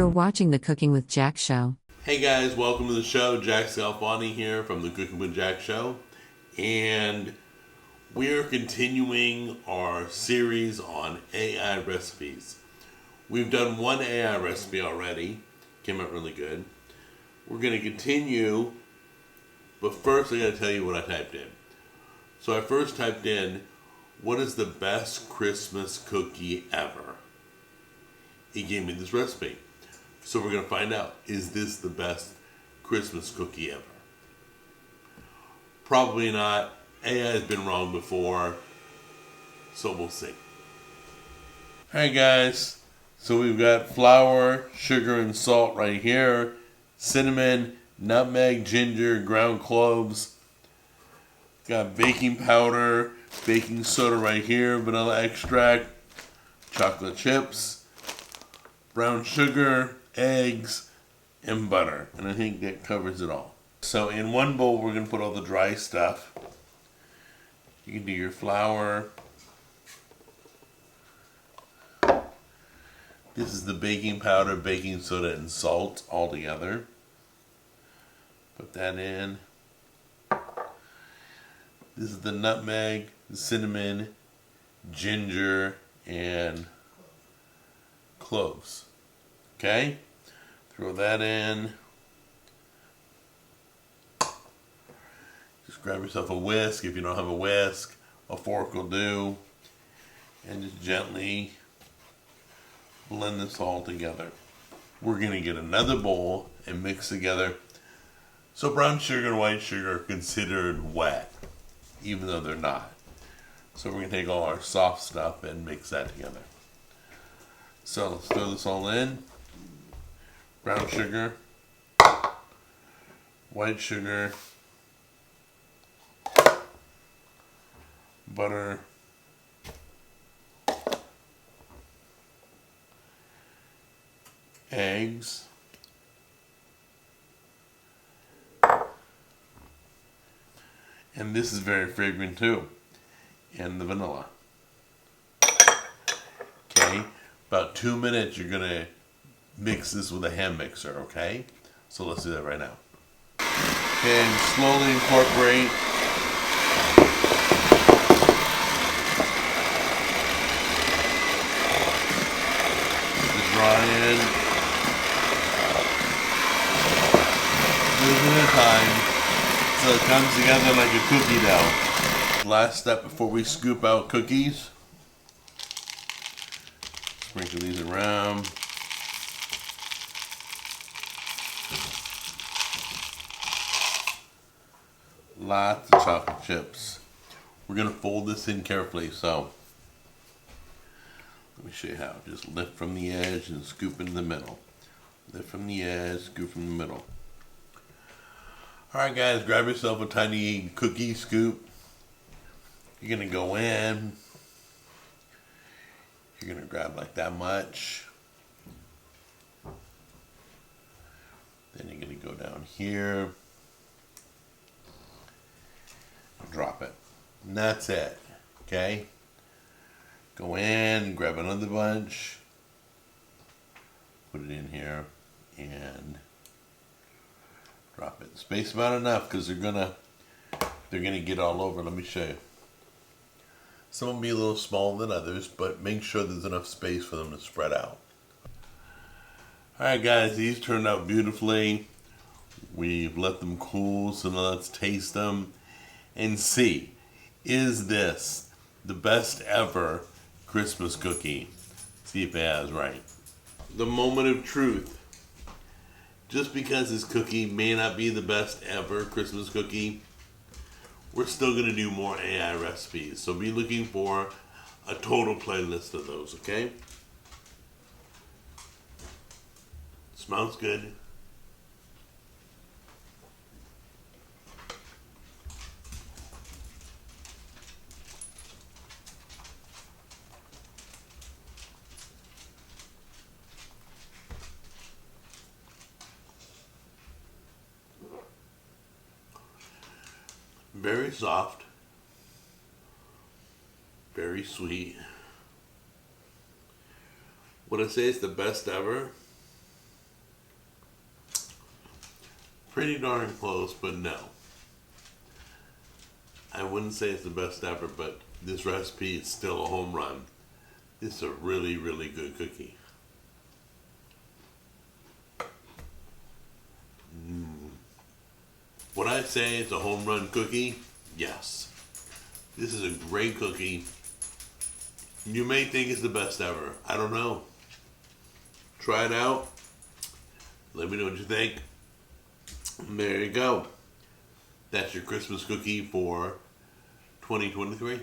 You're watching the Cooking with Jack show. Hey guys, welcome to the show. Jack Scalfani here from the Cooking with Jack show. And we're continuing our series on AI recipes. We've done one AI recipe already. Came out really good. We're going to continue, but first I got to tell you what I typed in. So I first typed in, what is the best Christmas cookie ever? He gave me this recipe. So we're going to find out, is this the best Christmas cookie ever? Probably not. AI has been wrong before, so we'll see. Alright guys, so we've got flour, sugar, and salt right here, cinnamon, nutmeg, ginger, ground cloves. Got baking powder, baking soda right here, vanilla extract, chocolate chips, brown sugar, eggs, and butter. And I think that covers it all. So in one bowl, we're going to put all the dry stuff. You can do your flour. This is the baking powder, baking soda, and salt all together. Put that in. This is the nutmeg, the cinnamon, ginger, and cloves. Okay? Throw that in. Just grab yourself a whisk. If you don't have a whisk, a fork will do. And just gently blend this all together. We're going to get another bowl and mix together. So brown sugar and white sugar are considered wet, even though they're not. So we're going to take all our soft stuff and mix that together. So let's throw this all in. Brown sugar, white sugar, butter, eggs, and this is very fragrant too, and the vanilla. Okay, about 2 minutes you're going to mix this with a hand mixer, okay? So let's do that right now. Okay, and slowly incorporate. The dry in. A little bit at a time. So it comes together like a cookie dough. Last step before we scoop out cookies. Sprinkle these around. Lots of chocolate chips. We're going to fold this in carefully, so let me show you how. Just lift from the edge and scoop into the middle. Lift from the edge, scoop from the middle. Alright guys, grab yourself a tiny cookie scoop. You're going to go in. You're going to grab like that much. Then you're going to go down here. Drop it. And that's it. Okay? Go in, grab another bunch. Put it in here. And drop it. Space about enough because they're gonna get all over. Let me show you. Some will be a little smaller than others, but make sure there's enough space for them to spread out. Alright guys, these turned out beautifully. We've let them cool, so now let's taste them and see, is this the best ever Christmas cookie? See if it has right. The moment of truth. Just because this cookie may not be the best ever Christmas cookie, we're still going to do more AI recipes. So be looking for a total playlist of those, okay? Smells good. Very soft, very sweet. Would I say it's the best ever? pretty darn close, but no. I wouldn't say it's the best ever, but this recipe is still a home run. This is a really, really good cookie. Would I say it's a home run cookie? Yes. This is a great cookie. You may think it's the best ever. I don't know. Try it out. Let me know what you think. There you go. That's your Christmas cookie for 2023.